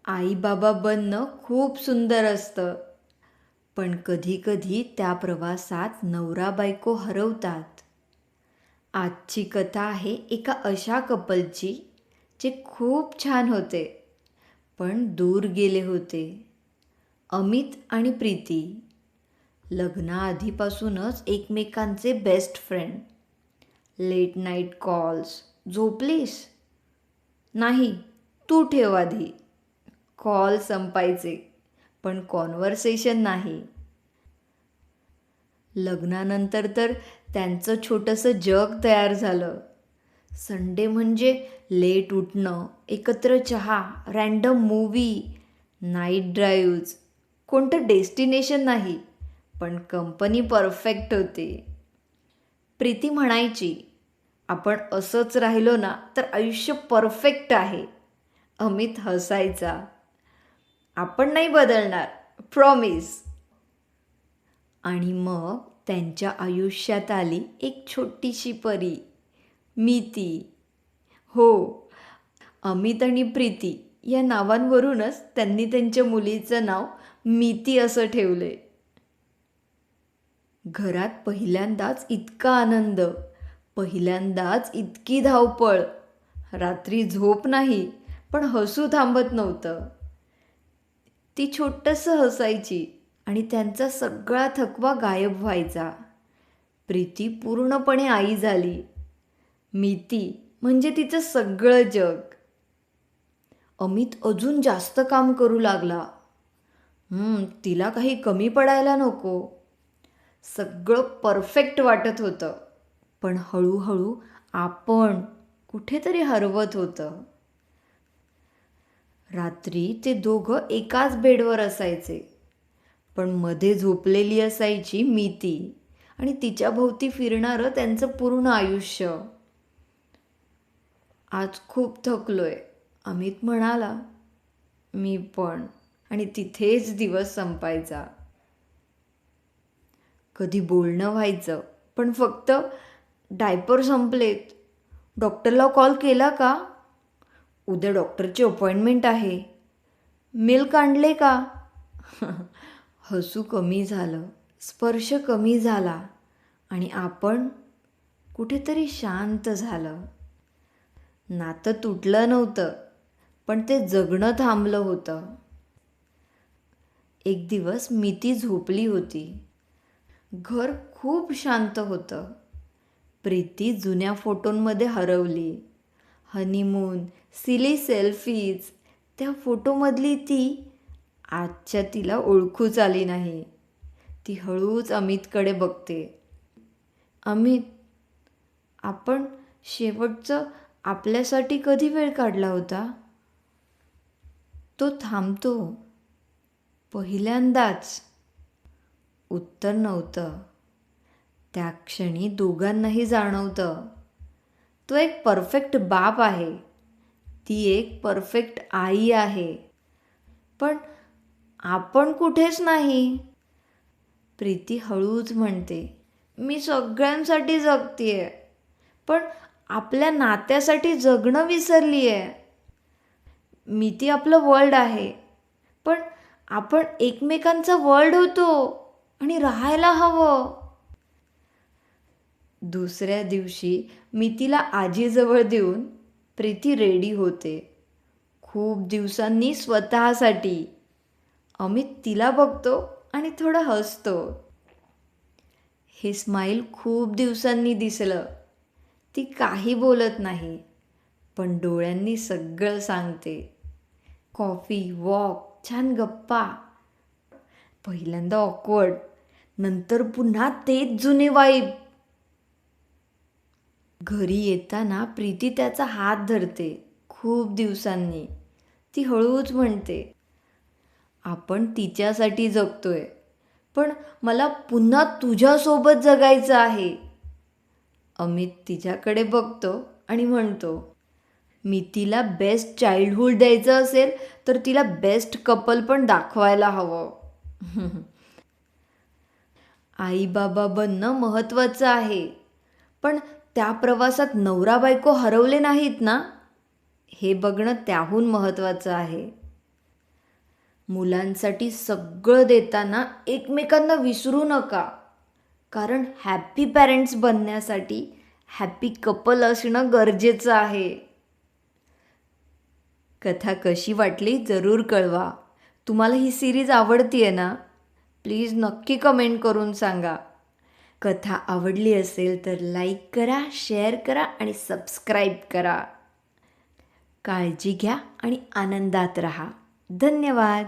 आई बाबा बनणं खूप सुंदर असतं, पण कधीकधी त्या प्रवासात नवरा बायको हरवतात. आजची कथा आहे एका अशा कपलची जे खूप छान होते, पण दूर गेले होते. अमित आणि प्रीती लग्नाआधीपासूनच एकमेकांचे best friend. Late night calls, झोपलीस? नाही, तू ठेव आधी. कॉल संपायचे, पण कॉन्व्हर्सेशन नाही. लग्नानंतर तर त्यांचं छोटंसं जग तयार झालं. संडे म्हणजे लेट उठणं, एकत्र चहा, रँडम मूवी, नाईट ड्राईव्हज. कोणतं डेस्टिनेशन नाही, पण कंपनी परफेक्ट होती. प्रीती म्हणायची, आपण असंच राहिलो ना तर आयुष्य परफेक्ट आहे. अमित हसायचा, आपण नाही बदलणार, प्रॉमिस. आणि मग त्यांच्या आयुष्यात आली एक छोटीशी परी, मीती. हो, अमित आणि प्रीती या नावांवरूनच त्यांनी त्यांच्या मुलीचं नाव मीती असं ठेवले. घरात पहिल्यांदाच इतका आनंद, पहिल्यांदाच इतकी धावपळ. रात्री झोप नाही, पण हसू थांबत नव्हतं. ती छोटंसं हसायची आणि त्यांचा सगळा थकवा गायब व्हायचा. प्रीती पूर्णपणे आई झाली. मीती म्हणजे तिचं सगळं जग. अमित अजून जास्त काम करू लागला. तिला काही कमी पडायला नको. सगळं परफेक्ट वाटत होतं, पण हळूहळू आपण कुठेतरी हरवत होतं. रात्री ते दोघं एकाच बेडवर असायचे, पण मध्ये झोपलेली असायची मीती आणि तिच्या भोवती फिरणारं त्यांचं पूर्ण आयुष्य. आज खूप थकलोय, अमित म्हणाला. मी पण. आणि तिथेच दिवस संपायचा. कधी बोलणं व्हायचं, पण फक्त डायपर संपलेत, डॉक्टरला कॉल केला का, उद्या डॉक्टरची अपॉइंटमेंट आहे, मिल्क आणले का. हसू कमी झालं, स्पर्श कमी झाला आणि आपण कुठेतरी शांत झालं. नातं तुटलं नव्हतं, पण ते जगणं थांबलं होतं. एक दिवस मीती झोपली होती. घर खूप शांत होतं. प्रीती जुन्या फोटोंमध्ये हरवली. हनीमून, सिली सेल्फीज, त्या फोटोमधली ती आजच्या तिला ओळखूच आली नाही. ती हळूच अमितकडे बघते. अमित, आपण शेवटचं आपल्यासाठी कधी वेळ काढला होता. तो थांबतो. पहिल्यांदाच. उत्तर नव्हतं. त्या क्षणी दोघांनाही जाणवतं, तो एक परफेक्ट बाप आहे, ती एक परफेक्ट आई आहे, पण आपण कुठेच नाही. प्रीती हळूच म्हणते, मी सगळ्यांसाठी जगतीये, पण आपल्या नात्यासाठी जगणं विसरलीये. मीती आपलं वर्ल्ड आहे, पण आपण एकमेकांचा वर्ल्ड होतो आणि राहायला हवं. दुसऱ्या दिवशी मीतीला आजीजवळ देऊन प्रीती रेडी होते. खूप दिवसांनी स्वतःसाठी. अमित तिला बघतो आणि थोडं हसतो. हे स्माईल खूप दिवसांनी दिसलं. ती काही बोलत नाही, पण डोळ्यांनी सगळं सांगते. कॉफी, वॉक, छान गप्पा. पहिल्यांदा ऑकवर्ड, नंतर पुन्हा तेच जुने वाईब. घरी येताना प्रीती त्याचा हात धरते. खूप दिवसांनी ती हळूच म्हणते, आपण तिच्यासाठी जगतोय, पण मला पुन्हा तुझ्यासोबत जगायचं आहे. अमित तिच्याकडे बघतो आणि म्हणतो, मी तिला बेस्ट चाइल्डहूड द्यायचं असेल तर तिला बेस्ट कपल पण दाखवायला हवं. आई बाबा बनणं महत्त्वाचं आहे, पण त्या प्रवासात नवरा बायको हरवले नाहीत ना, हे बघणं त्याहून महत्त्वाचं आहे. मुलांसाठी सगळं देताना एकमेकांना विसरू नका, कारण हॅपी पॅरेंट्स बनण्यासाठी हॅपी कपल असणं गरजेचं आहे. कथा कशी वाटली जरूर कळवा. तुम्हाला ही सिरीज आवडतीये ना? प्लीज नक्की कमेंट करून सांगा. कथा आवडली असेल तर लाईक करा, शेअर करा आणि सबस्क्राईब करा. काळजी घ्या आणि आनंदात रहा. धन्यवाद.